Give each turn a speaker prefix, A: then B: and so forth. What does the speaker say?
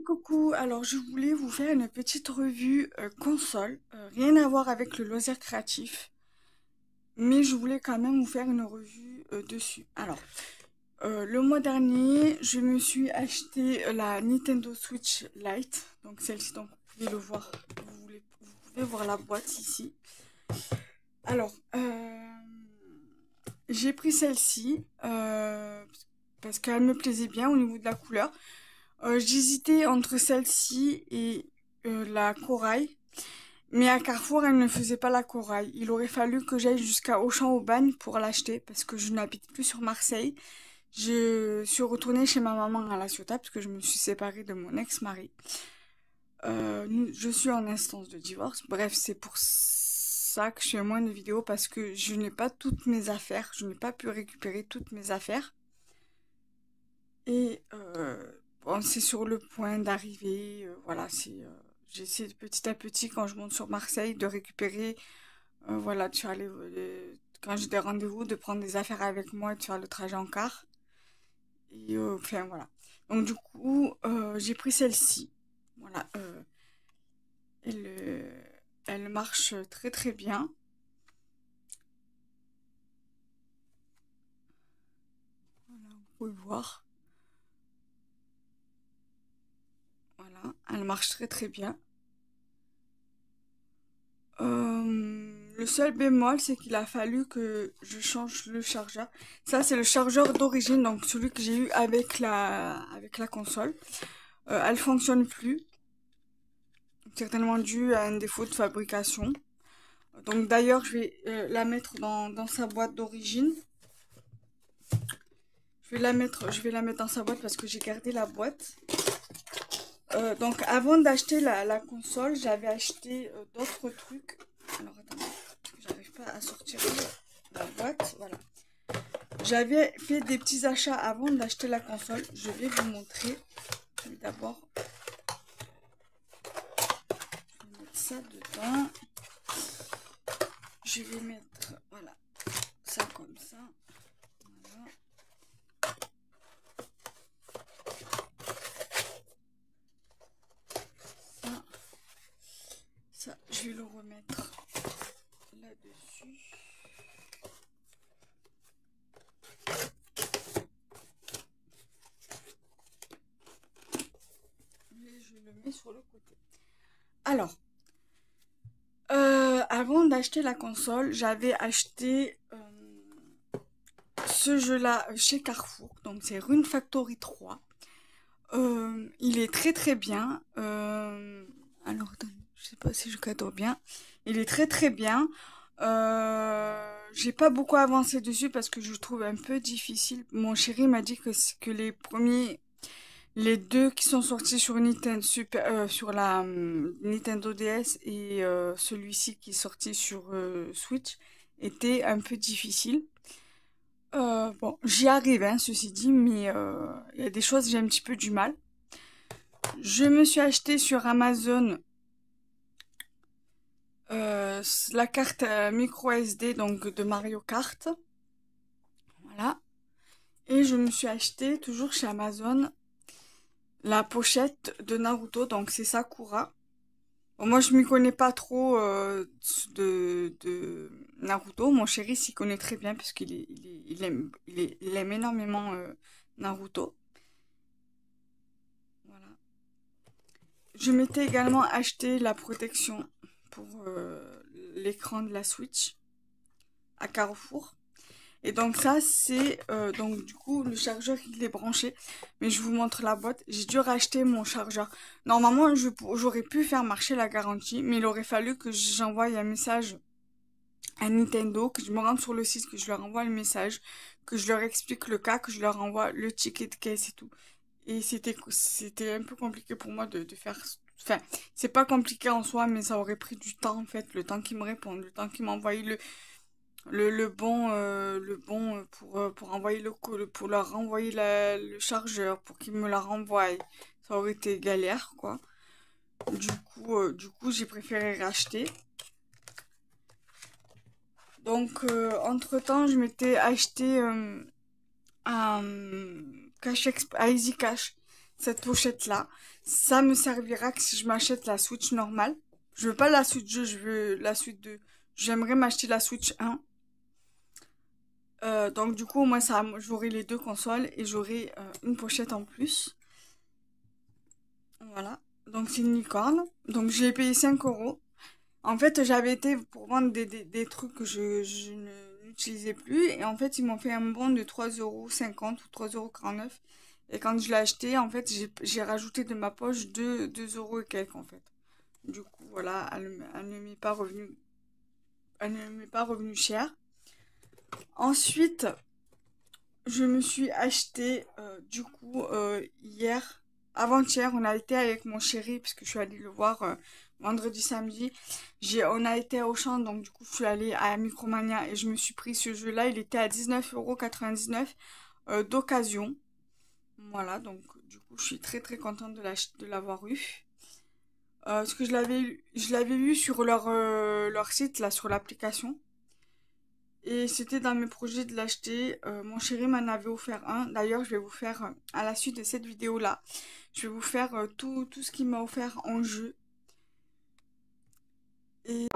A: Coucou, alors je voulais vous faire une petite revue console, rien à voir avec le loisir créatif, mais je voulais quand même vous faire une revue dessus. Alors, le mois dernier, je me suis acheté la Nintendo Switch Lite, donc celle-ci, donc vous pouvez le voir, vous pouvez voir la boîte ici. Alors, j'ai pris celle-ci parce qu'elle me plaisait bien au niveau de la couleur. J'hésitais entre celle-ci et la corail, mais à Carrefour, elle ne faisait pas la corail. Il aurait fallu que j'aille jusqu'à Auchan-au-Bagne pour l'acheter parce que je n'habite plus sur Marseille. Je suis retournée chez ma maman à La Ciotat parce que je me suis séparée de mon ex-mari. Je suis en instance de divorce. Bref, c'est pour ça que je fais moins de vidéos parce que je n'ai pas toutes mes affaires. Je n'ai pas pu récupérer toutes mes affaires. Et bon, c'est sur le point d'arriver. Voilà, j'essaie petit à petit quand je monte sur Marseille de récupérer. Voilà, de faire quand j'ai des rendez-vous, de prendre des affaires avec moi et de faire le trajet en car. Et enfin voilà. Donc du coup, j'ai pris celle-ci. Voilà, elle, elle marche très très bien. Voilà, vous pouvez voir. Voilà, elle marche très très bien. Le seul bémol, c'est qu'il a fallu que je change le chargeur. Ça, c'est le chargeur d'origine, donc celui que j'ai eu avec la console. Elle fonctionne plus, certainement dû à un défaut de fabrication. Donc d'ailleurs, je vais la mettre dans sa boîte d'origine. Je vais la mettre dans sa boîte parce que j'ai gardé la boîte. Donc avant d'acheter la console, j'avais acheté d'autres trucs. Alors attendez, j'arrive pas à sortir la boîte. Voilà. J'avais fait des petits achats avant d'acheter la console. Je vais vous montrer. Je vais d'abord mettre ça dedans. Je vais mettre, voilà, ça comme ça. Voilà. Ça, je vais le remettre là-dessus. Et je le mets sur le côté. Alors, avant d'acheter la console, j'avais acheté ce jeu-là chez Carrefour. Donc c'est Rune Factory 3. Il est très très bien. Alors, attendez, je sais pas si je cadre bien. Il est très très bien. J'ai pas beaucoup avancé dessus parce que je le trouve un peu difficile. Mon chéri m'a dit que les deux qui sont sortis sur sur la Nintendo DS et celui-ci qui est sorti sur Switch étaient un peu difficiles. Bon, j'y arrive, hein, ceci dit, mais il y a des choses j'ai un petit peu du mal. Je me suis acheté sur Amazon la carte micro SD donc de Mario Kart. Voilà. Et je me suis acheté toujours chez Amazon la pochette de Naruto, donc c'est Sakura. Bon, moi je m'y connais pas trop de Naruto. Mon chéri s'y connaît très bien parce il aime énormément Naruto. Voilà. Je m'étais également acheté la protection pour l'écran de la Switch à Carrefour. Et donc ça c'est donc du coup le chargeur il est branché, mais je vous montre la boîte. J'ai dû racheter mon chargeur. Normalement j'aurais pu faire marcher la garantie, mais il aurait fallu que j'envoie un message à Nintendo, que je me rende sur le site, que je leur envoie le message, que je leur explique le cas, que je leur envoie le ticket de caisse et tout. Et c'était un peu compliqué pour moi de faire. Enfin, c'est pas compliqué en soi, mais ça aurait pris du temps en fait, le temps qu'ils me répondent, le temps qu'ils m'envoient le bon pour envoyer pour leur renvoyer le chargeur, pour qu'ils me la renvoient. Ça aurait été galère, quoi. Du coup, j'ai préféré racheter. Donc, entre-temps, je m'étais acheté à Easy Cash. cette pochette-là. Ça me servira que si je m'achète la Switch normale. Je veux pas la Switch 2, je veux la Switch 2. J'aimerais m'acheter la Switch 1. Donc du coup, moi, j'aurai les deux consoles et j'aurai une pochette en plus. Voilà. Donc c'est une licorne. Donc je l'ai payé 5 euros. En fait, j'avais été pour vendre des trucs que je n'utilisais plus. Et en fait, ils m'ont fait un bon de 3,50 € ou 3,49 €. Et quand je l'ai acheté, en fait, j'ai rajouté de ma poche 2 euros et quelques, en fait. Du coup, voilà, elle ne m'est pas revenue, elle ne m'est pas revenue cher. Ensuite, je me suis acheté, du coup, avant-hier, on a été avec mon chéri, parce que je suis allée le voir vendredi, samedi. On a été à Auchan, donc du coup, je suis allée à Micromania et je me suis pris ce jeu-là. Il était à 19,99 € d'occasion. Voilà, donc du coup, je suis très très contente de l'avoir eu. Parce que je l'avais vu sur leur site, là, sur l'application. Et c'était dans mes projets de l'acheter. Mon chéri m'en avait offert un. D'ailleurs, je vais vous faire, à la suite de cette vidéo-là, je vais vous faire tout ce qu'il m'a offert en jeu. Et